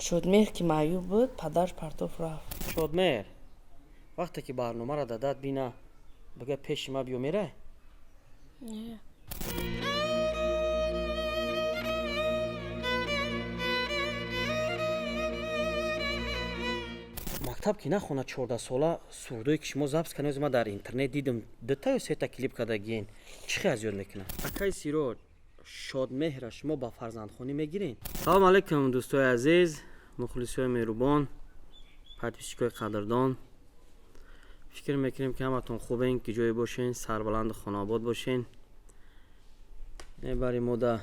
шодмеҳр ки маъюб буд, падараш партоф рафт. шодмеҳр вақте ки барномаро дадад бина бага пеши ма биё мерай? Не. мактаб ки нахона 14 сола сурдое ки шумо запис канез ма дар интернет дидам 2 ё 3 та клип кардагиен. Чӣ хел зиёд мекунад? Акай Сироҷ, шодмеҳра шумо ба фарзандхонӣ мегирин? Салом алайкум дӯстои азиз, мухлисои меҳрубон, подписчикои қадрдон. фикр мекунем ки ҳаматон хубен, ки ҷое бошен, сарбаланду хонобод бошен. небари мо да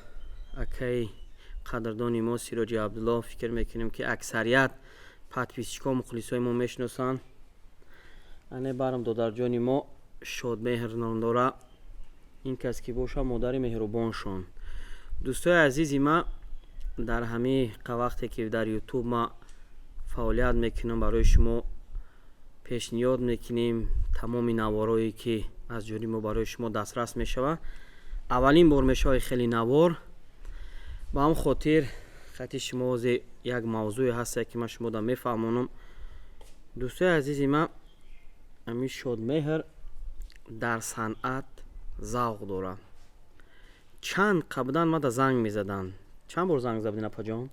акаи қадрдони мо Сироҷи Абдулло фикр мекунем ки аксарият подписчикҳо мухлисои мо мешиносанд. ане барам додарҷони мо шодмеҳр ном дора. ин кас ки боша модари меҳрубоншон. дӯстои азизи ма, дар ҳамин вақте ки дар ютуб ма фаъолият мекунам, барои шумо пешниҳод мекунем тамоми наворое ки аз ҷониби мо барои шумо дастрас мешавад. аввалин бор мешавад хеле навор. ба ҳам хотир хати шумо озе як мавзӯе ҳаста ки ман шумода мефаҳмонам. дӯстои азизи ма, ҳамин шодмеҳр дар санъат завқ дорад. чанд қабдан мада занг мезаданд. чанд бор занг забдин апаҷон?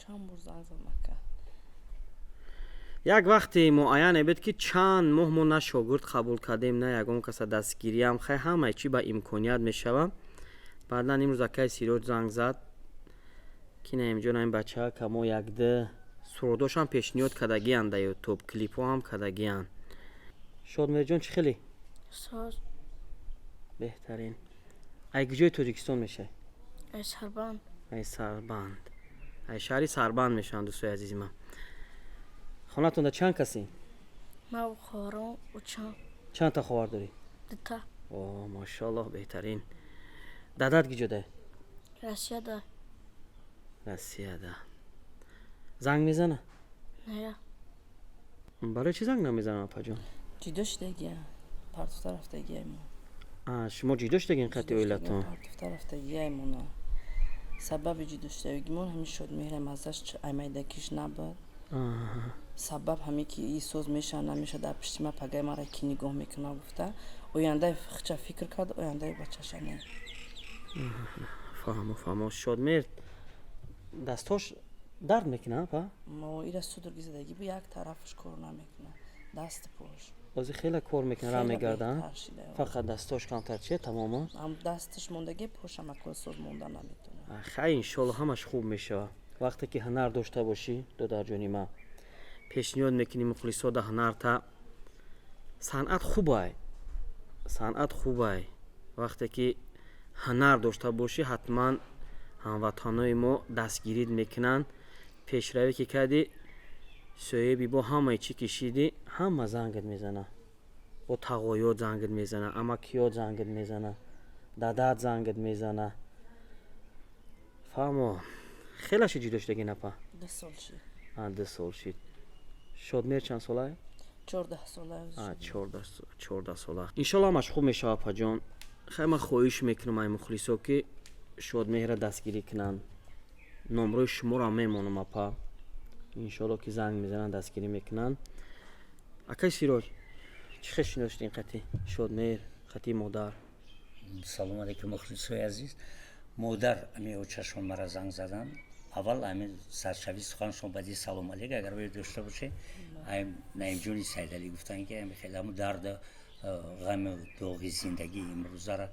чанд бор занг зад мака. як вақте муайян бед ки чанд моҳ мо на шогирд қабул кардем, на ягон каса дастгириям, хай ҳамаи чӣ ба имконият мешавад. баъдан имрӯз акаи Сироҷ занг зад ки наимҷон ин бачаҳа камо якда сурдошам пешниҳод кардагиянд дар ютуб, клипҳо ҳам кардагиянд. шодмеҳрҷон чӣ хеле? Соз. беҳтарин. ай куҷои Тоҷикистон мешавӣ? Ай Сарбанд. ай Сарбанд. ай шаҳри Сарбанд мешаванд дӯстои азизи ман. хонатонда чанд касӣ? Ман ва хоҳарам учам. чанд та хоҳар дорӣ? Дута. о мошаллоҳ, беҳтарин. дадат куҷода? Россияда. россияда. занг мезана? Не. барои чӣ занг намезанам апаҷон? ҷидо шудагия. Партофта рафтагияймо. шумо ҷидо шудагин қати оилатон? партофта рафтагияймона. сабаби ҷидо шудагимон ҳамин шодмеҳрам азаш аймайдакиш набуд. сабаб ҳамин ки и соз мешавад намешавад дар пишти ма пагаи маро ки нигоҳ мекунад гуфта ояндаи хича фикр кард, ояндаи бачаша не. фаҳмо. шодмеҳр дастҳош дард мекунад па? мо ира судорги задагӣ бу як тарафаш кор намекунад. Дасти пош. ози хеле кор мекунад, рам мегардад. беҳтар шуда. фақат дастҳош камтар чиye тамоман? ам дасташ мондагӣ пошам акол соз монда наметавонад. хай иншолло ҳамаш хуб мешавад. вақте ки ҳунар дошта бошӣ, додарҷони ман, пешниҳод мекунӣ мухлисо да ҳунарта. санъат хубай. санъат хубай. вақте ки ҳунар дошта бошӣ, ҳатман ҳамватанои мо дастгирид мекунанд. пешравӣ ки кардӣ, соҳиби бо ҳамаи чӣ кишидӣ, ҳама зангат мезанад. бо тағоёт зангат мезанад, амакиёт зангат мезанад, дадат зангат мезанад. фаҳмо. хеле шуд ҷидо шудагӣ напа? 2 сол шид. 2 сол шид. шодмеҳр чанд сола? 14 сола. 14 сола. иншолло ҳамаш хуб мешавад апаҷон. хай ман хоҳиш мекунам ай мухлисо ки шодмеҳра дастгирӣ кунанд. номрӯи шуморо мемонам апа. иншолло ки занг мезананд, дастгирӣ мекунанд. акай Сироҷ, чӣ хел шиносид ин қати шодмеҳр, қати модар? салом алайкум мухлисои азиз. модар ами очашон мара занг задан. аввал ами саршави суханшон баъди салом алейк агар бояд дошта боше. ай наимҷони Сайдалӣ гуфтанд ки ами хеле ҳамун дарду ғами доғи зиндагии имрӯзара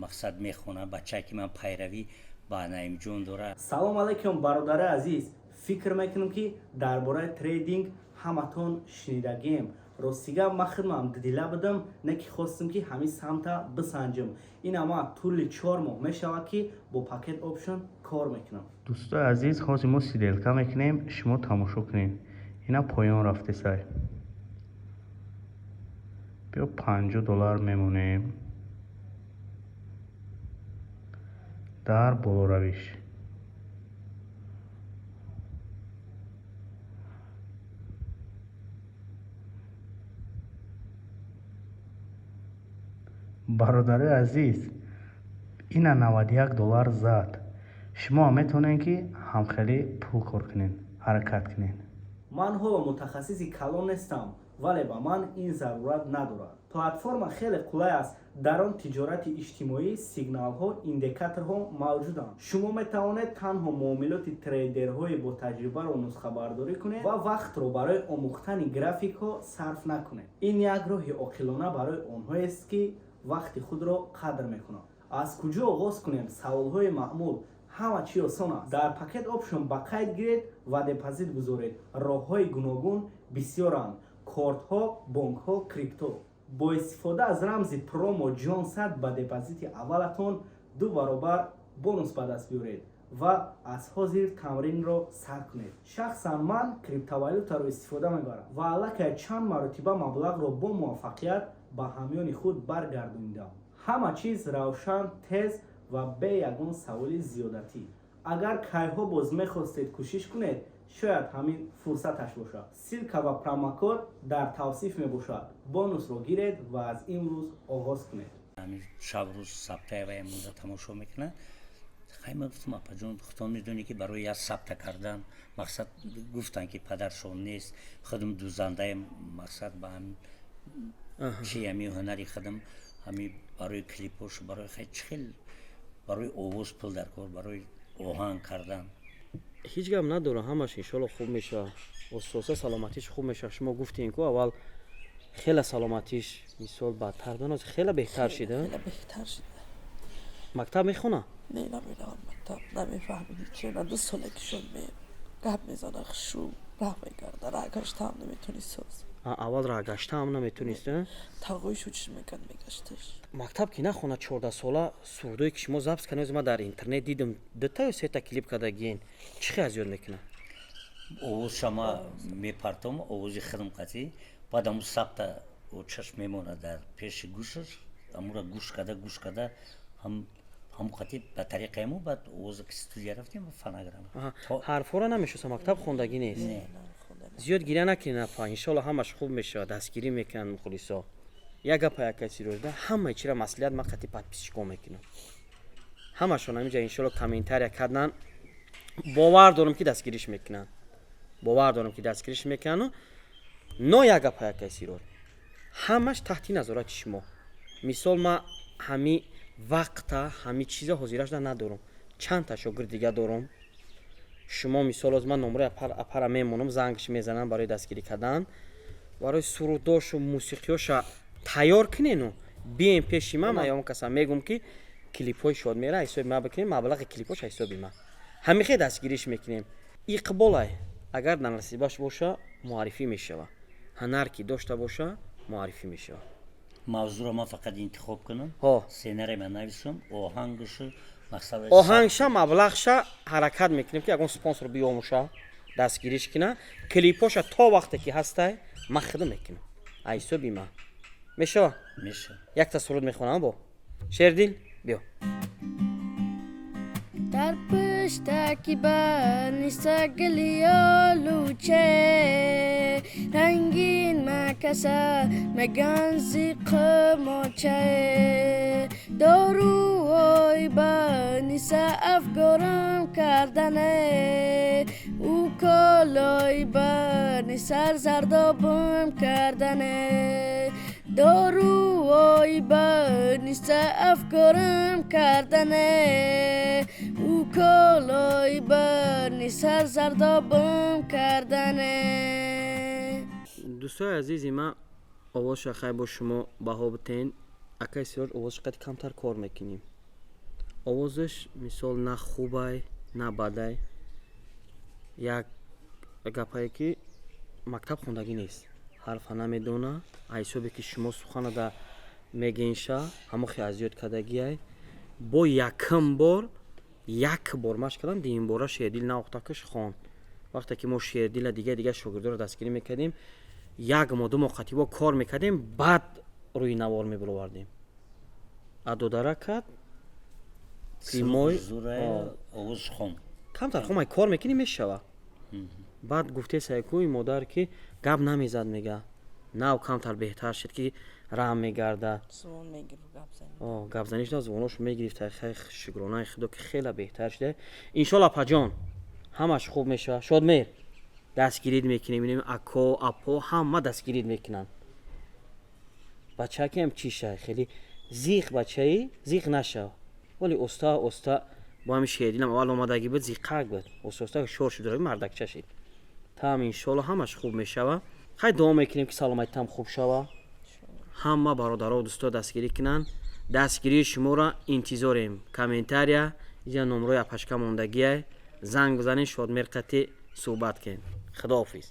мақсад мехонад. бачае ки ман пайравӣ ба наимҷон дора. салом алайкум бародари азиз. фикр мекунам ки дар бораи трейдинг ҳаматон шнидагем. ростига ман хидмам дидила будам, не ки хостам ки ҳамин самта бисанҷам. ин ама тӯли 4 моҳ мешавад ки бо пакет опшн кор мекунам. дӯстои азиз, ҳозир мо сиделка мекунем, шумо тамошо кунед. ина поён рафте сай. биё $50 мемонем дар болоравиш. бародари азиз, ина $91 зад. شما میتونین که هم خیلی پول کار کنین، حرکت کنین. من حالا متخصص کلان نیستم ولی با من این ضرورت ندارد. پلتفرم خیلی قلای است. در آن تجارت اجتماعی سیگنال ها ایندیکاتورها موجودند. شما میتوانید تنها معاملات تریدرهای با تجربه را نسخه برداری کنید و وقت را برای آموختن گرافیک ها صرف نکنید. این یک راه عاقلانه برای آنهایی است که وقت خود را قدر میکنند. از کجا آغاز کنیم؟ سوال های معمول. همه چی آسان است. در پاکت آپشن با قید گیرید و دپازیت گذارید. راه های گوناگون بسیارند. کارت ها، بانک ها، کریپتو. با استفاده از رمز پرومو جان 100 با دپازیت اولتون 2 برابر بونوس به دست بیارید و از حاضر تمرین را سر کنید. شخصا من کریپتووالوتا را استفاده میبرم و الکی چند مرتبه مبلغ را با موفقیت به همیان خود برگردوندم. همه چیز روشن، تیز و به یگان سوال زیادتی. اگر کایها باز میخواستید کوشش کنید شاید همین فرصتش باشد. سیلک و پروموکد در توصیف میباشد. بونوس رو گیرید و از امروز آغاز کنید. همین شب روز ثبت و امروز تماشا میکنه. خیلی گفتم اپا جون خودتون میدونی که برای یک ثبت کردن مقصد گفتن که پدرشون نیست خودم دوزنده مقصد با هم چی همی هنری خودم همی برای کلیپوش برای خیلی برای آواز پول در کار برای آهنگ کردن هیچ گم نداره همش انشالله خوب میشه اساسا سلامتیش خوب میشه شما گفتین که اول خیلی سلامتیش مثال بدتر دانست خیلی بهتر شده خیلی بهتر شده. مکتب میخونه نه نمیرم مکتب نمیفهمیدی چه نه 2 ساله که شد گپ میزنه خشو راه میگرده رگشت هم نمیتونی ساز اول را گشته هم نمیتونسته تقویشو چی میکن میگشتش مکتب که نخونه 14 ساله سودوی که شما ضبط کنید من در اینترنت دیدم 2 تا یا 3 تا کلیپ کردگین چی خیلی زیاد میکنه آواز شما میپرتم آواز خودم قطعی بعد همون ثبت و چشم میمونه در پیش گوشش همون را گوش کده هم قطعی به طریق ایمو بعد آواز که استودیو رفتیم و فنگرم حرفا را نمیشوسه مکتب خوندگی نیست زیاد گیره نکنین اپا انشالله همش خوب میشه دستگیری میکنن مخلصا یک گپ کسی رو ده همه چی را مسئولیت من قطعی подписчиком میکنم همشون همینجا انشالله کامنتر کردن باور دارم که دستگیریش میکنن نه یک گپ کسی رو همش تحت نظارت شما مثال ما همین وقت همین چیزا حاضرش ندارم چند تا شاگرد دیگه دارم شما مثال از من نمره اپر میمونم زنگش میزنم برای دستگیری کردن برای سروداش و موسیقیاش تیار کنین و بیاین پیش من یا اون کسا میگم که کلیپای شاد میره حساب ما بکنیم مبلغ کلیپاش حسابی ما همین خیلی دستگیریش میکنیم اقبال اگر نصیبش باشه معرفی میشه هنر کی داشته باشه معرفی میشه موضوع رو ما فقط انتخاب کنم سینری من نویسم آهنگش مبلغش حرکت میکنیم که اگه سپانسر بیاموشه دستگیریش کنه کلیپاش تا وقتی که هسته ما خدمت میکنم حسابی ما میشه یک تا سرود میخونم با شیردیل بیا در پشتکی بنی سگلیالوچه رنگین مکسه مگن زیق ماچه داروهای بنی افگارم کردنه او کالای بنی سرزردابم کردنه داروهای بنی افگارم کردنه او کالای بنی سرزردابم کردنه دوستای عزیزی من آواز خیلی با شما بها بتین اکای سیراج آوازش قد کمتر کار میکنیم آوازش مثال نه خوبه نه بده یک گپایی که مکتب خوندگی نیست حرف نمیدونه حسابی که شما سخن دا میگینشه همه خیلی زیاد کردگی با یکم بار ماش کردن دیم باره شیردیل ناختکش خون وقتی که ما شیردیل دیگه شاگردا رو دستگیری میکردیم یک ما 2 ماه با کار میکردیم بعد روی نوار میبروردیم ادو درکت سیمای آواز خون کمتر خون کار میکنیم میشوه بعد گفته سایکوی مادر که گپ نمیزد میگه نه کمتر بهتر شد که раҳм мегардад. زمان میگیرو گپ زنی гапзаниш на зувонош мегирифт. шукронаи худо ки хеле беҳтар шуда. Иншолла апаҷон ҳамаш хуб мешавад. Шодмер дастгирид мекунем, бинем ако апо ҳама дастгирид мекунанд. бачаки ҳам чиша хеле зиқ бачаи зиқ нашав, вале оста оста бо ҳами шедилам аввал омадаги буд зиқак буд, оста оста шор шуд мардакча шид. Там иншолла ҳамаш хуб мешава. хай дуо мекунем ки саломатитам хуб шава. ҳама бародаро дӯсто дастгирӣ кунанд. дастгирии шуморо интизорем. комментария ия номрои апашка мондагия занг бизанед, Шодмер қатӣ суҳбат кунед. худоҳофиз.